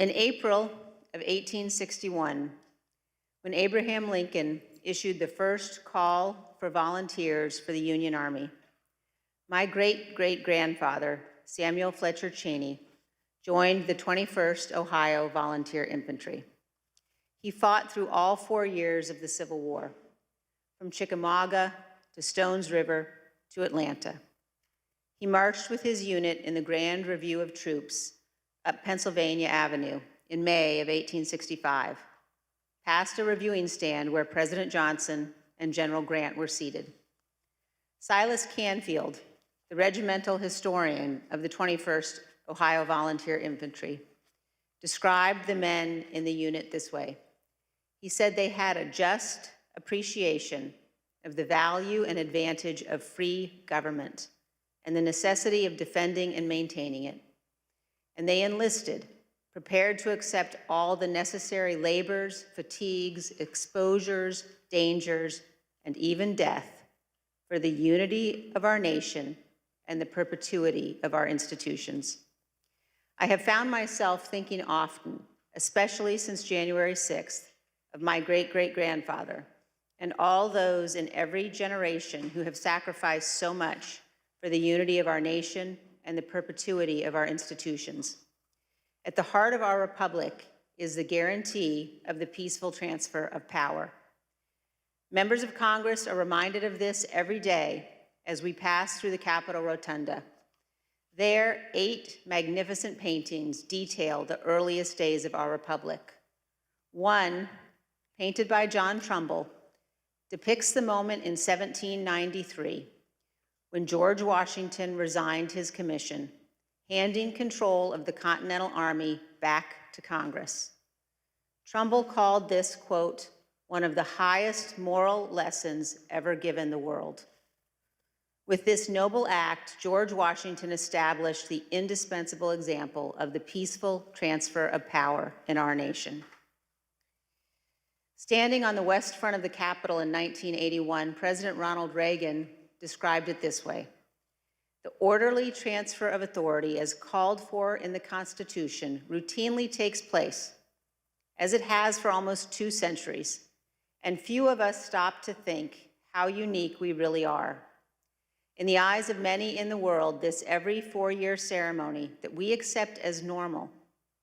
In April of 1861, when Abraham Lincoln issued the first call for volunteers for the Union Army, my great-great-grandfather, Samuel Fletcher Cheney, joined the 21st Ohio Volunteer Infantry. He fought through all 4 years of the Civil War, from Chickamauga to Stones River to Atlanta. He marched with his unit in the Grand Review of Troops up Pennsylvania Avenue in May of 1865, past a reviewing stand where President Johnson and General Grant were seated. Silas Canfield, the regimental historian of the 21st Ohio Volunteer Infantry, described the men in the unit this way. He said they had a just appreciation of the value and advantage of free government and the necessity of defending and maintaining it. And they enlisted, prepared to accept all the necessary labors, fatigues, exposures, dangers, and even death for the unity of our nation and the perpetuity of our institutions. I have found myself thinking often, especially since January 6th, of my great-great-grandfather and all those in every generation who have sacrificed so much for the unity of our nation and the perpetuity of our institutions. At the heart of our republic is the guarantee of the peaceful transfer of power. Members of Congress are reminded of this every day as we pass through the Capitol Rotunda. There, 8 magnificent paintings detail the earliest days of our republic. One, painted by John Trumbull, depicts the moment in 1793 when George Washington resigned his commission, handing control of the Continental Army back to Congress. Trumbull called this, quote, one of the highest moral lessons ever given the world. With this noble act, George Washington established the indispensable example of the peaceful transfer of power in our nation. Standing on the west front of the Capitol in 1981, President Ronald Reagan described it this way: the orderly transfer of authority as called for in the Constitution routinely takes place, as it has for almost 2 centuries, and few of us stop to think how unique we really are. In the eyes of many in the world, this every 4-year ceremony that we accept as normal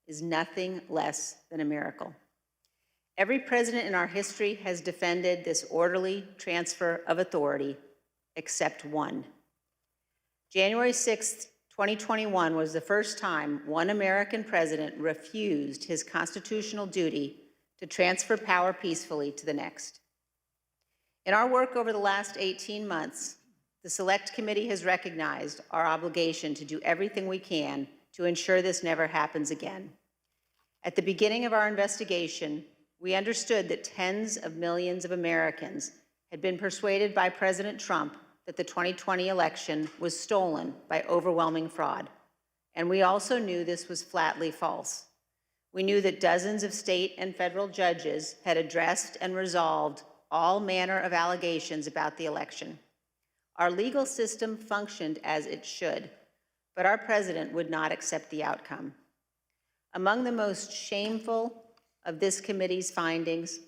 is nothing less than a miracle. Every president in our history has defended this orderly transfer of authority, except one. January 6, 2021 was the first time one American president refused his constitutional duty to transfer power peacefully to the next. In our work over the last 18 months, the Select Committee has recognized our obligation to do everything we can to ensure this never happens again. At the beginning of our investigation, we understood that tens of millions of Americans had been persuaded by President Trump that the 2020 election was stolen by overwhelming fraud. And we also knew this was flatly false. We knew that dozens of state and federal judges had addressed and resolved all manner of allegations about the election. Our legal system functioned as it should, but our president would not accept the outcome. Among the most shameful of this committee's findings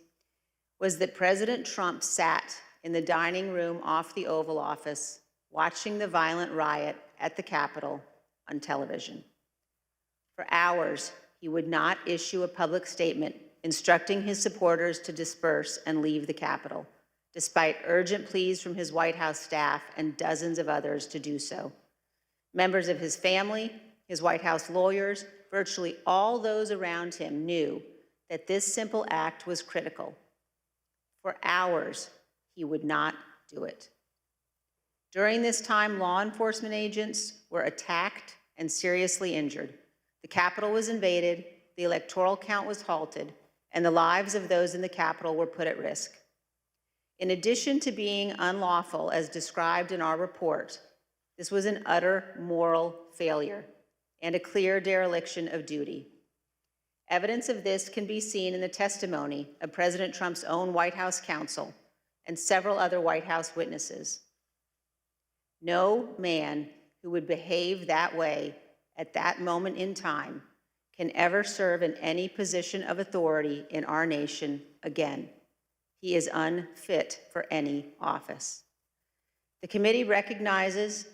was that President Trump sat in the dining room off the Oval Office watching the violent riot at the Capitol on television. For hours, he would not issue a public statement instructing his supporters to disperse and leave the Capitol, despite urgent pleas from his White House staff and dozens of others to do so. Members of his family, his White House lawyers, virtually all those around him knew that this simple act was critical. For hours, he would not do it. During this time, law enforcement agents were attacked and seriously injured. The Capitol was invaded, the electoral count was halted, and the lives of those in the Capitol were put at risk. In addition to being unlawful, as described in our report, this was an utter moral failure and a clear dereliction of duty. Evidence of this can be seen in the testimony of President Trump's own White House counsel and several other White House witnesses. No man who would behave that way at that moment in time can ever serve in any position of authority in our nation again. He is unfit for any office. The committee recognizes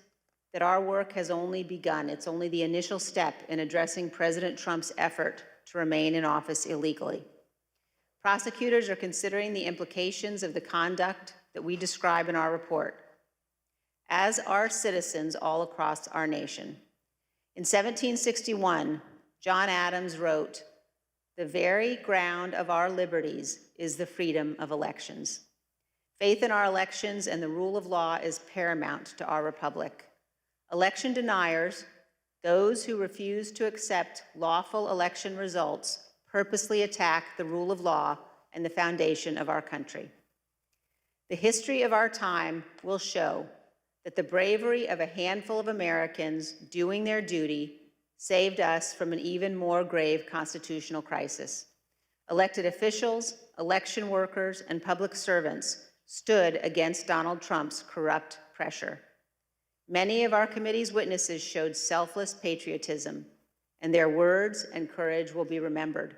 that our work has only begun. It's only the initial step in addressing President Trump's effort to remain in office illegally. Prosecutors are considering the implications of the conduct that we describe in our report, as are citizens all across our nation. In 1761, John Adams wrote, "The very ground of our liberties is the freedom of elections." Faith in our elections and the rule of law is paramount to our republic. Election deniers, those who refuse to accept lawful election results, purposely attack the rule of law and the foundation of our country. The history of our time will show that the bravery of a handful of Americans doing their duty saved us from an even more grave constitutional crisis. Elected officials, election workers, and public servants stood against Donald Trump's corrupt pressure. Many of our committee's witnesses showed selfless patriotism, and their words and courage will be remembered.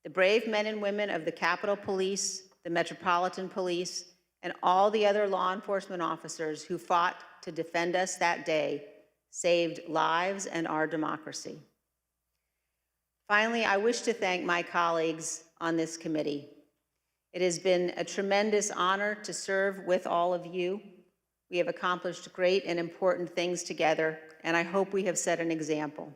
The brave men and women of the Capitol Police, the Metropolitan Police, and all the other law enforcement officers who fought to defend us that day saved lives and our democracy. Finally, I wish to thank my colleagues on this committee. It has been a tremendous honor to serve with all of you. We have accomplished great and important things together, and I hope we have set an example.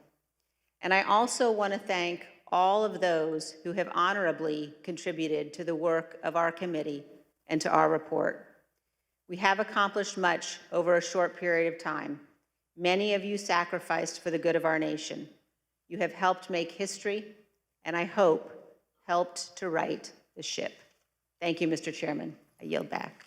And I also want to thank all of those who have honorably contributed to the work of our committee and to our report. We have accomplished much over a short period of time. Many of you sacrificed for the good of our nation. You have helped make history, and I hope helped to right the ship. Thank you, Mr. Chairman. I yield back.